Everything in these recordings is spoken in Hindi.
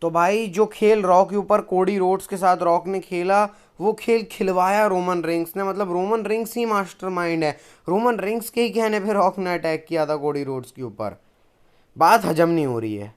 तो भाई जो खेल रॉ के ऊपर कोडी रोड्स के साथ रॉक ने खेला, वो खेल खिलवाया रोमन रिंग्स ने। मतलब रोमन रिंग्स ही मास्टरमाइंड है। रोमन रिंग्स के ही कहने पे रॉक ने अटैक किया था कोडी रोड्स के ऊपर। बात हजम नहीं हो रही है।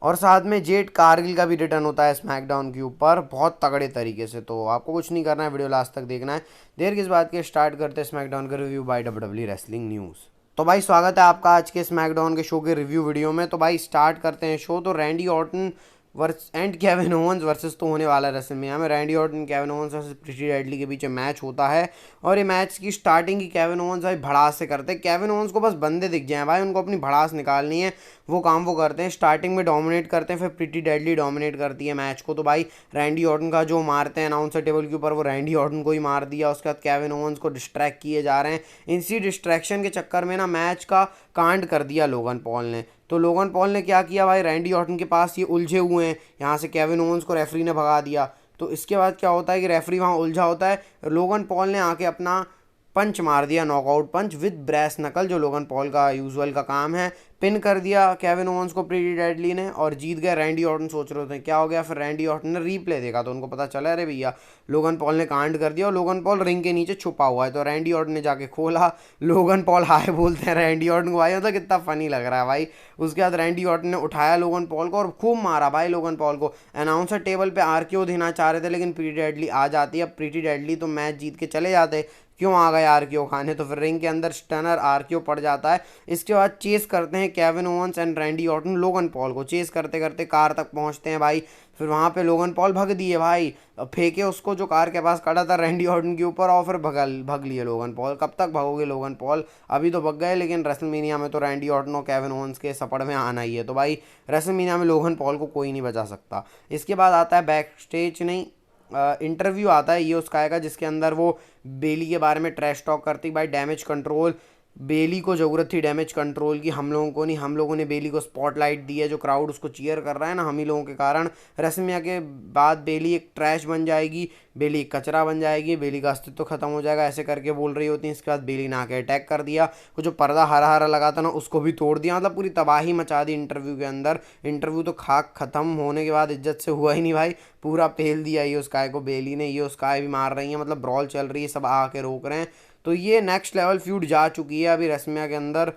और साथ में जेट कारगिल का भी रिटर्न होता है स्मैकडाउन के ऊपर बहुत तगड़े तरीके से। तो आपको कुछ नहीं करना है, वीडियो लास्ट तक देखना है। देर किस बात के, स्टार्ट करते हैं स्मैकडाउन का review by WW wrestling news. तो भाई स्वागत है आपका आज के स्मैकडाउन के शो के रिव्यू वीडियो में। तो भाई स्टार्ट करते हैं शो। तो Randy Orton verse and Kevin Owens versus तो होने वाला है रेसलमेनिया में। Randy Orton Kevin Owens versus pretty deadly के बीच मैच होता है। और ये मैच की स्टार्टिंग ही केविन ओवंस भाई भड़ास से करते हैं। केविन ओवंस को बस बंदे दिख जाएं भाई, उनको अपनी भड़ास निकालनी है, वो काम वो करते हैं। स्टार्टिंग में डोमिनेट करते हैं, फिर प्रीटी डेडली डोमिनेट करती है मैच को। तो भाई रैंडी ऑर्टन का जो मारते हैं अनाउंसर टेबल के ऊपर, वो रैंडी ऑर्टन को ही मार दिया। उसके बाद केविन ओवंस को डिस्ट्रैक्ट किए जा रहे हैं। इसी डिस्ट्रैक्शन के चक्कर में ना मैच का कांड कर दिया लोगन पॉल ने। तो लोगन पॉल ने क्या किया भाई, रैंडी ऑर्टन के पास ये उलझे हुए हैं, यहाँ से केविन ओवंस को रेफरी ने भगा दिया। तो इसके बाद क्या होता है कि रेफरी वहाँ उलझा होता है, लोगन पॉल ने आके अपना पंच मार दिया, नॉकआउट पंच विद ब्रेस नकल, जो लोगन पॉल का यूजुअल का काम है। पिन कर दिया केविन ओवंस को प्रीटी डेडली ने और जीत गए। रैंडी ऑर्टन सोच रहे थे क्या हो गया, फिर रैंडी ऑर्टन ने रीप्ले देखा तो उनको पता चला अरे भैया लोगन पॉल ने कांड कर दिया और लोगन पॉल रिंग के नीचे छुपा हुआ है। तो रैंडी ऑर्टन ने जाके खोला, लोगन पॉल हाय बोलते हैं रैंडी ऑर्टन को। भाई मतलब कितना फनी लग रहा है भाई। उसके बाद रैंडी ऑर्टन ने उठाया लोगन पॉल को और खूब मारा भाई लोगन पॉल को। अनाउंसर टेबल पे आरकेओ देना चाह रहे थे, लेकिन प्रीटी डेडली आ जाती है। प्रीटी डेडली तो मैच जीत के चले जाते, क्यों आ गए आरकेओ खाने। तो फिर रिंग के अंदर स्टनर आरकेओ पड़ जाता है। इसके बाद चेस करते हैं Kevin Owens and Randy Orton Logan Paul को। चेस करते करते कार तक पहुंचते हैं भाई। फिर वहां पे लोगन पॉल भग दिए भाई, फेंके उसको जो कार के पास खड़ा था रैंडी ऑर्टन के ऊपर, और फिर भग लिए लोगन पॉल। कब तक भगोगे लोगन पॉल, अभी तो भग गए, लेकिन रेसलमेनिया में तो रैंडी ऑर्टन और केविन ओवंस के सपड़ में आना ही है। तो भाई रेसलमेनिया में लोगन पॉल को कोई नहीं बचा सकता। इसके बाद आता है बैक स्टेज नहीं, इंटरव्यू आता है ये उसका का, जिसके अंदर वो बेली के बारे में ट्रैश टॉक करती भाई। डैमेज कंट्रोल, बेली को ज़रूरत थी डैमेज कंट्रोल की, हम लोगों को नहीं। हम लोगों ने बेली को स्पॉटलाइट दी है, जो क्राउड उसको चीयर कर रहा है ना, हम ही लोगों के कारण। रेसलमेनिया के बाद बेली एक ट्रैश बन जाएगी, बेली एक कचरा बन जाएगी, बेली का अस्तित्व खत्म हो जाएगा, ऐसे करके बोल रही होती है। इसके बाद बेली ने आके अटैक कर दिया, वो जो पर्दा हरा हरा लगा था ना उसको भी तोड़ दिया। मतलब पूरी तबाही मचा दी इंटरव्यू के अंदर। इंटरव्यू तो खाक खत्म होने के बाद इज्जत से हुआ ही नहीं भाई, पूरा पेल दिया ये उसका को बेली ने। ये उसका भी मार रही है, मतलब ब्रॉल चल रही है, सब आके रोक रहे हैं। तो ये नेक्स्ट लेवल फ्यूड जा चुकी है अभी रेसलमेनिया के अंदर।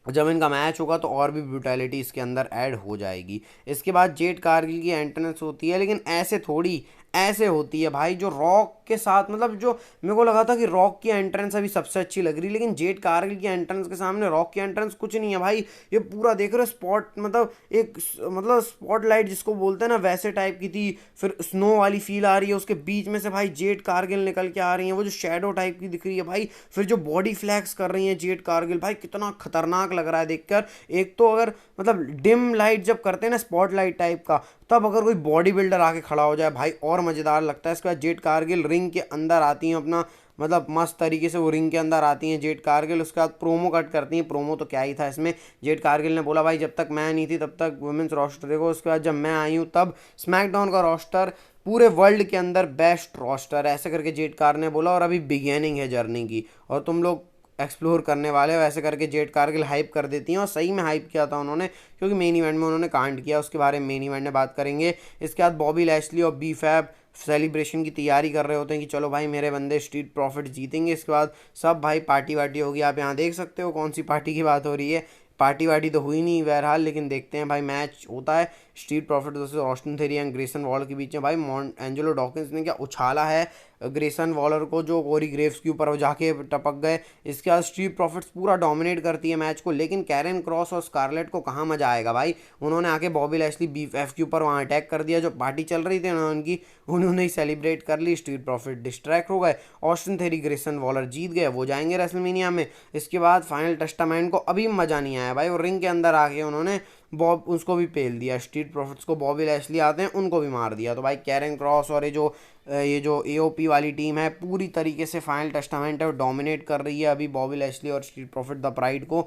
जब इनका मैच होगा तो और भी ब्रूटैलिटी इसके अंदर ऐड हो जाएगी। इसके बाद जेट कारगिल की एंट्रेंस होती है, लेकिन ऐसे थोड़ी, ऐसे होती है भाई जो रॉक के साथ। मतलब जो मेरे को लगा था कि रॉक की एंट्रेंस अभी सबसे अच्छी लग रही, लेकिन जेट कारगिल की एंट्रेंस के सामने रॉक की एंट्रेंस कुछ नहीं है भाई। ये पूरा देख रहे हो स्पॉट, मतलब एक मतलब स्पॉटलाइट जिसको बोलते हैं ना, वैसे टाइप की थी। फिर स्नो वाली फील आ रही है, उसके बीच में से भाई जेट कारगिल निकल के आ रही है, वो जो शेडो टाइप की दिख रही है भाई। फिर जो बॉडी फ्लैक्स कर रही है जेट कारगिल, भाई कितना खतरनाक लग रहा है देखकर। एक तो अगर मतलब डिम लाइट जब करते हैं ना स्पॉट लाइट टाइप का, तब अगर कोई बॉडी बिल्डर आके खड़ा हो जाए भाई और मज़ेदार लगता है। इसके बाद जेट कारगिल रिंग के अंदर आती हैं, अपना मतलब मस्त तरीके से वो रिंग के अंदर आती हैं जेट कारगिल। उसके बाद प्रोमो कट करती हैं। प्रोमो तो क्या ही था इसमें, जेट कारगिल ने बोला भाई जब तक मैं नहीं थी तब तक वुमेंस रोस्टर देखो, उसके बाद जब मैं आई हूँ तब स्मैकडाउन का रोस्टर पूरे वर्ल्ड के अंदर बेस्ट रोस्टर, ऐसे करके जेट कार ने बोला। और अभी बिगेनिंग है जर्नी की, और तुम लोग एक्सप्लोर करने वाले हो, ऐसे करके जेट कारगिल हाइप कर देती हैं। और सही में हाइप किया था उन्होंने, क्योंकि मेन इवेंट में उन्होंने कांड किया। उसके बारे में मेन इवेंट में बात करेंगे। इसके बाद बॉबी लैशली और बी फैब सेलिब्रेशन की तैयारी कर रहे होते हैं कि चलो भाई मेरे बंदे स्ट्रीट प्रॉफिट जीतेंगे। इसके बाद सब भाई पार्टी वार्टी होगी, आप यहाँ देख सकते हो कौन सी पार्टी की बात हो रही है। पार्टी वार्टी तो हुई नहीं बहरहाल, लेकिन देखते हैं भाई मैच होता है street profit versus Austin theory and Grayson wall के बीच में। भाई एंजेलो डॉकिंस ने क्या उछाला है ग्रेसन वॉलर को, जो कोरी ग्रेव्स के ऊपर वो जाके टपक गए। इसके बाद स्ट्रीट प्रॉफिट्स पूरा डोमिनेट करती है मैच को, लेकिन कैरन क्रॉस और स्कारलेट को कहाँ मजा आएगा भाई। उन्होंने आके बॉबी लैशली बीफ के ऊपर वहाँ अटैक कर दिया, जो पार्टी चल रही थी उनकी उन्होंने ही सेलिब्रेट कर ली। स्ट्रीट प्रॉफिट डिस्ट्रैक्ट हो गए, ऑस्टिन थेरी ग्रेसन वॉलर जीत गए, वो जाएंगे रेसलमेनिया में। इसके बाद फाइनल टेस्टामेंट को अभी मजा नहीं आया भाई, और रिंग के अंदर आके उन्होंने बॉब उसको भी पेल दिया। स्ट्रीट प्रॉफिट्स को बॉबी लैशली आते हैं उनको भी मार दिया। तो भाई कैरन क्रॉस और ये जो एओपी वाली टीम है पूरी तरीके से फाइनल टेस्टामेंट है वो डोमिनेट कर रही है अभी बॉबी लैशली और स्ट्रीट प्रॉफिट द प्राइड को।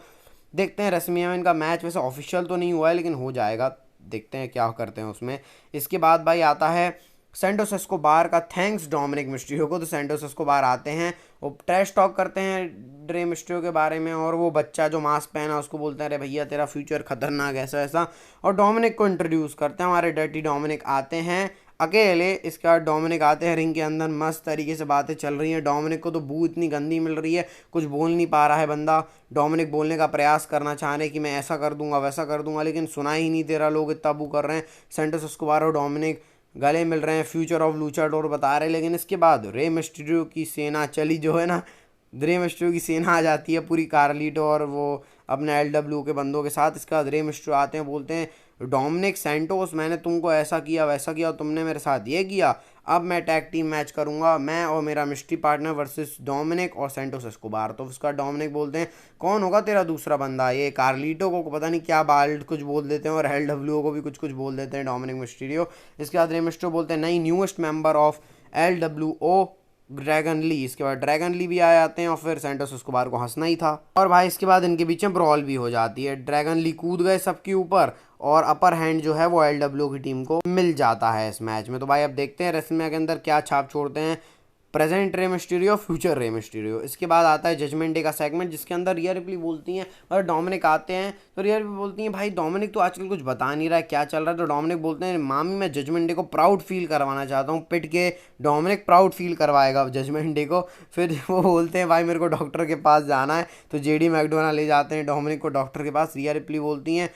देखते हैं रेसलमेनिया में इनका मैच, वैसे ऑफिशियल तो नहीं हुआ है लेकिन हो जाएगा, देखते हैं क्या करते हैं उसमें। इसके बाद भाई आता है सेंटोस एस्कोबार का थैंक्स डोमिनिक मिस्टीरियो को। तो सेंटोस एस्कोबार आते हैं, वो ट्रैश टॉक करते हैं ड्रे मिस्टीरियो के बारे में, और वो बच्चा जो मास्क पहना उसको बोलते हैं अरे भैया तेरा फ्यूचर खतरनाक ऐसा ऐसा, और डोमिनिक को इंट्रोड्यूस करते हैं। हमारे डर्टी डोमिनिक आते हैं अकेले। इसके बाद डोमिनिक आते हैं रिंग के अंदर, मस्त तरीके से बातें चल रही हैं। डोमिनिक को तो बू इतनी गंदी मिल रही है, कुछ बोल नहीं पा रहा है बंदा। डोमिनिक बोलने का प्रयास करना चाह रहे हैं कि मैं ऐसा कर दूंगा वैसा कर दूंगा, लेकिन सुना ही नहीं दे रहा, लोग इतना बू कर रहे हैं। सेंटोस एस्कोबार और डोमिनिक गले मिल रहे हैं, फ्यूचर ऑफ लूचाडोर बता रहे हैं। लेकिन इसके बाद रे मिस्टीरियो की सेना चली जो है ना, रे मिस्टीरियो की सेना आ जाती है पूरी, कार्लिटो और वो अपने एलडब्ल्यू के बंदों के साथ। इसके बाद रे मिस्टीरियो आते हैं, बोलते हैं डोमिनिक सेंटोस मैंने तुमको ऐसा किया वैसा किया और तुमने मेरे साथ ये किया, अब मैं टैग टीम मैच करूंगा, मैं और मेरा मिस्ट्री पार्टनर वर्सेस डोमिनिक और सेंटोस एस्कोबार। तो उसका डोमिनिक बोलते हैं कौन होगा तेरा दूसरा बंदा। ये कार्लिटो को पता नहीं क्या बाल्ड कुछ बोल देते हैं, और एलडब्ल्यू को भी कुछ कुछ बोल देते हैं डोमिनिक मिस्टीरियो। इसके बाद रे मिस्टीरियो बोलते हैं नहीं, newest member of LWO Dragon Lee. इसके बाद ड्रैगन ली भी आ जाते हैं, और फिर सेंटोस एस्कोबार को हंसना ही था। और भाई इसके बाद इनके बीच में ब्रॉल भी हो जाती है। ड्रैगन ली कूद गए सबके ऊपर, और अपर हैंड जो है वो एलडब्ल्यू की टीम को मिल जाता है इस मैच में। तो भाई अब देखते हैं रेसलमेनिया के अंदर क्या छाप छोड़ते हैं present Rey Mysterio, future Rey Mysterio. इसके बाद आता है जजमेंट डे का सेगमेंट, जिसके अंदर रिया रिप्ली बोलती हैं और डोमिनिक आते हैं। तो रिया रिप्ली बोलती हैं भाई डोमिनिक तो आजकल कुछ बता नहीं रहा है क्या चल रहा है। तो डोमिनिक बोलते हैं मामी मैं जजमेंट डे को प्राउड फील करवाना चाहता हूँ, पिट के डोमिनिक प्राउड फील करवाएगा जजमेंट डे को। फिर वो बोलते हैं भाई मेरे को डॉक्टर के पास जाना है, तो जेडी मैकडोनाल्ड ले जाते हैं डोमिनिक को डॉक्टर के पास। रिया रिप्ली बोलती हैं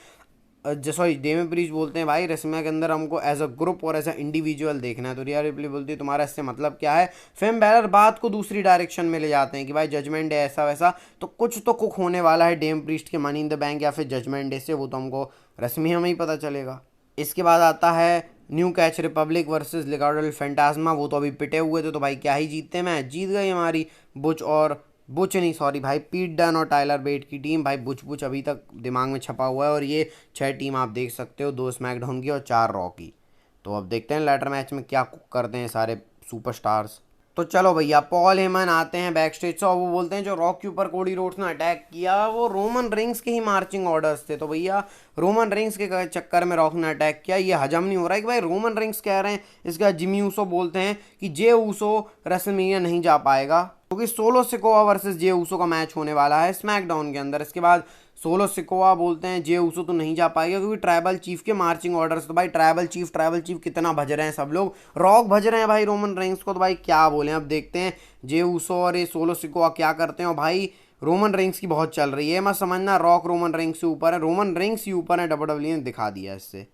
सॉरी डेमी प्रीस्ट बोलते हैं भाई रेसलमेनिया के अंदर हमको एज अ ग्रुप और एज अ इंडिविजुअल देखना है। तो रिया रिप्ली बोलती है तुम्हारा इससे मतलब क्या है। फिन बैलर बात को दूसरी डायरेक्शन में ले जाते हैं कि भाई जजमेंट डे ऐसा वैसा, तो कुछ तो कुक होने वाला है डेम प्रीस्ट के मनी इन द बैंक या फिर जजमेंट डे से, वो तो हमको रेसलमेनिया में ही पता चलेगा। इसके बाद आता है न्यू कैच रिपब्लिक वर्सेस लिगार्डो फैंटास्मा। वो तो अभी पिटे हुए थे, तो भाई क्या ही जीतते, मैच जीत गई हमारी बुच नहीं सॉरी भाई पीट डन और टाइलर बेट की टीम। भाई बुच अभी तक दिमाग में छपा हुआ है, और ये 6 टीम आप देख सकते हो, 2 स्मैकडाउन की और 4 रॉ की। तो अब देखते हैं लैटर मैच में क्या कुक करते हैं सारे सुपरस्टार्स। तो चलो भैया पॉल हेमन आते हैं बैक स्टेज से, और वो बोलते हैं जो रॉक के ऊपर कोडी रोड्स ने अटैक किया वो रोमन रिंग्स के ही मार्चिंग ऑर्डर्स थे। तो भैया रोमन रिंग्स के चक्कर में रॉक ने अटैक किया, ये हजम नहीं हो रहा है कि भाई रोमन रिंग्स कह रहे हैं। इसके बाद जिमी ऊसो बोलते हैं कि जे ऊसो रेसलमेनिया नहीं जा पाएगा, क्योंकि solo Sikoa versus Jey Uso का मैच होने वाला है स्मैकडाउन के अंदर। इसके बाद सोलो सिकोआ बोलते हैं जे ऊसो तो नहीं जा पाएगा क्योंकि ट्राइबल चीफ के मार्चिंग ऑर्डर्स। तो भाई ट्राइबल चीफ कितना भज रहे हैं सब लोग, रॉक भज रहे हैं भाई रोमन रेंग्स को, तो भाई क्या बोले। अब देखते हैं जे ऊसो और ये सोलो सिकोआ क्या करते हैं। और भाई रोमन रेंग्स की बहुत चल रही है, मत समझना रॉक रोमन रेंग्स से ऊपर है, रोमन रेंग्स ही ऊपर है, डब्ल्यूडब्ल्यूई ने दिखा दिया इससे।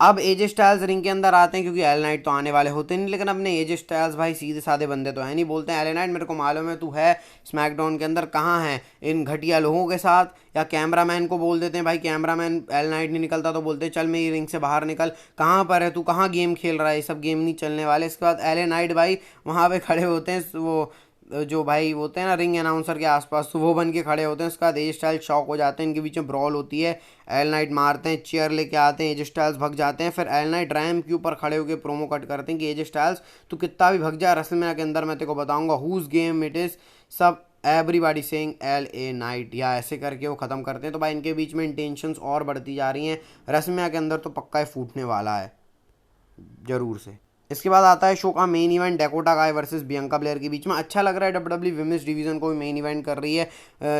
अब एजे स्टाइल्स रिंग के अंदर आते हैं, क्योंकि एल नाइट तो आने वाले होते नहीं, लेकिन अपने एजे स्टाइल्स भाई सीधे साधे बंदे तो है नहीं। बोलते हैं एल नाइट मेरे को मालूम है तू है स्मैकडाउन के अंदर, कहाँ है इन घटिया लोगों के साथ, या कैमरामैन को बोल देते हैं भाई कैमरामैन एल नाइट नहीं निकलता तो बोलते हैं चल मेरी रिंग से बाहर निकल, कहाँ पर है तू, कहाँ गेम खेल रहा है, ये सब गेम नहीं चलने वाले। इसके बाद एल नाइट भाई वहाँ पे खड़े होते हैं, वो जो भाई होते हैं ना रिंग अनाउंसर के आसपास, तो वो बन के खड़े होते हैं। उसके बाद एज स्टाइल शॉक हो जाते हैं, इनके बीच में ब्रॉल होती है, एल नाइट मारते हैं, चेयर लेके आते हैं, एज स्टाइल्स भग जाते हैं। फिर एल नाइट रैम्प के ऊपर खड़े होकर प्रोमो कट करते हैं कि एज स्टाइल्स तू कितना भी भग जा रेसलमेनिया के अंदर मैं तेरे को बताऊंगा हुज गेम इट इज, सब everybody saying L A night, या ऐसे करके वो ख़त्म करते हैं। तो भाई इनके बीच में इंटेंशंस और बढ़ती जा रही हैं, रेसलमेनिया के अंदर तो पक्का ही फूटने वाला है ज़रूर से। इसके बाद आता है शो का मेन इवेंट डेकोटा गाय वर्सेस बियंका ब्लेयर के बीच में। अच्छा लग रहा है डब्ल्यूडब्ल्यूई विमेंस डिवीजन को भी मेन इवेंट कर रही है।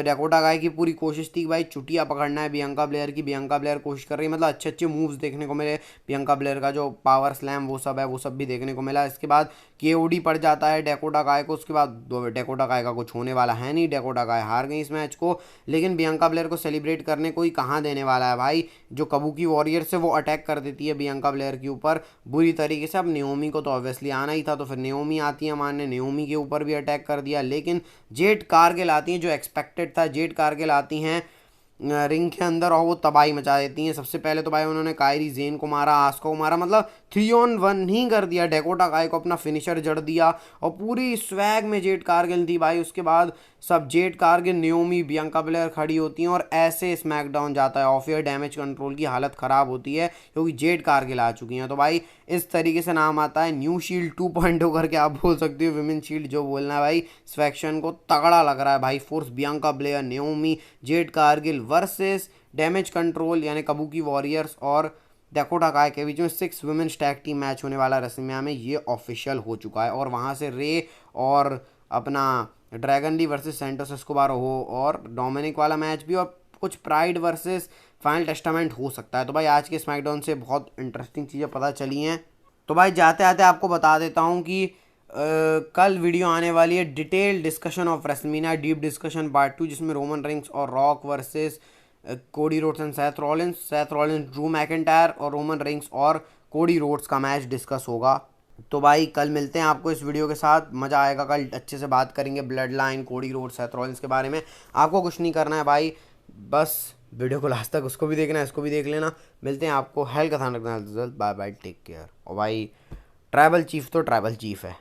डेकोटा गाय की पूरी कोशिश थी कि भाई चुटिया पकड़ना है बियंका ब्लेयर की, बियंका ब्लेयर कोशिश कर रही है, मतलब अच्छे अच्छे मूव्स देखने को मिले, बियंका ब्लेयर का जो पावर स्लैम वो सब है वो सब भी देखने को मिला। इसके बाद केओडी पड़ जाता है डेकोटा गाय को, उसके बाद डेकोटा गाय का कुछ होने वाला है नहीं, डेकोटा गाय हार गई इस मैच को। लेकिन बियंका ब्लेयर को सेलिब्रेट करने को ही कहाँ देने वाला है भाई, जो कबूकी वॉरियर से वो अटैक कर देती है बियंका ब्लेयर के ऊपर बुरी तरीके से। अब नियोमी को तो ऑब्वियसली आना ही था, तो फिर नियोमी आती है मानने, नियोमी के ऊपर भी अटैक कर दिया। लेकिन जेड कारगिल आती हैं, जो एक्सपेक्टेड था, जेड कारगिल आती हैं रिंग के अंदर और वो तबाही मचा देती हैं। सबसे पहले तो भाई उन्होंने कायरी जेन को मारा, आस्का को मारा, मतलब 3-on-1 ही कर दिया, डेकोटा गाय को अपना फिनिशर जड़ दिया, और पूरी स्वैग में जेड कारगिल थी भाई। उसके बाद सब Jade Cargill, Naomi, Bianca Blair खड़ी होती हैं, और ऐसे स्मैकडाउन जाता है ऑफ एयर, डैमेज कंट्रोल की हालत ख़राब होती है क्योंकि जेड कारगिल आ चुकी हैं। तो भाई इस तरीके से नाम आता है न्यू शील्ड 2.0 करके आप बोल सकते हो, विमेन शील्ड जो बोलना है भाई। स्वैक्शन को तगड़ा लग रहा है भाई, force Bianca Blair, Naomi, Jade Cargill versus damage control यानी कबूकी वॉरियर्स और डैकोटा काय के बीच में 6 वुमेन्स टैग टीम मैच होने वाला रेसलमेनिया में, ये ऑफिशियल हो चुका है। और वहाँ से रे और अपना Dragon Lee versus Santos Escobar हो, और डोमिनिक वाला मैच भी, और कुछ प्राइड वर्सेस फाइनल टेस्टामेंट हो सकता है। तो भाई आज के स्मैकडाउन से बहुत इंटरेस्टिंग चीज़ें पता चली हैं। तो भाई जाते आते आपको बता देता हूँ कि कल वीडियो आने वाली है detail discussion of WrestleMania, deep discussion part 2, जिसमें रोमन रिंग्स और rock versus Cody Rhodes and Seth Rollins Drew McIntyre, और रोमन रिंग्स और कोडी रोड्स का मैच डिस्कस होगा। तो भाई कल मिलते हैं आपको इस वीडियो के साथ, मज़ा आएगा। कल अच्छे से बात करेंगे blood line, Cody Rhodes, Seth Rollins के बारे में। आपको कुछ नहीं करना है भाई, बस वीडियो को लास्ट तक उसको भी देखना है, इसको भी देख लेना। मिलते हैं आपको, हेल का ध्यान रखना। Bye bye, take care. और भाई ट्राइबल चीफ तो ट्राइबल चीफ है।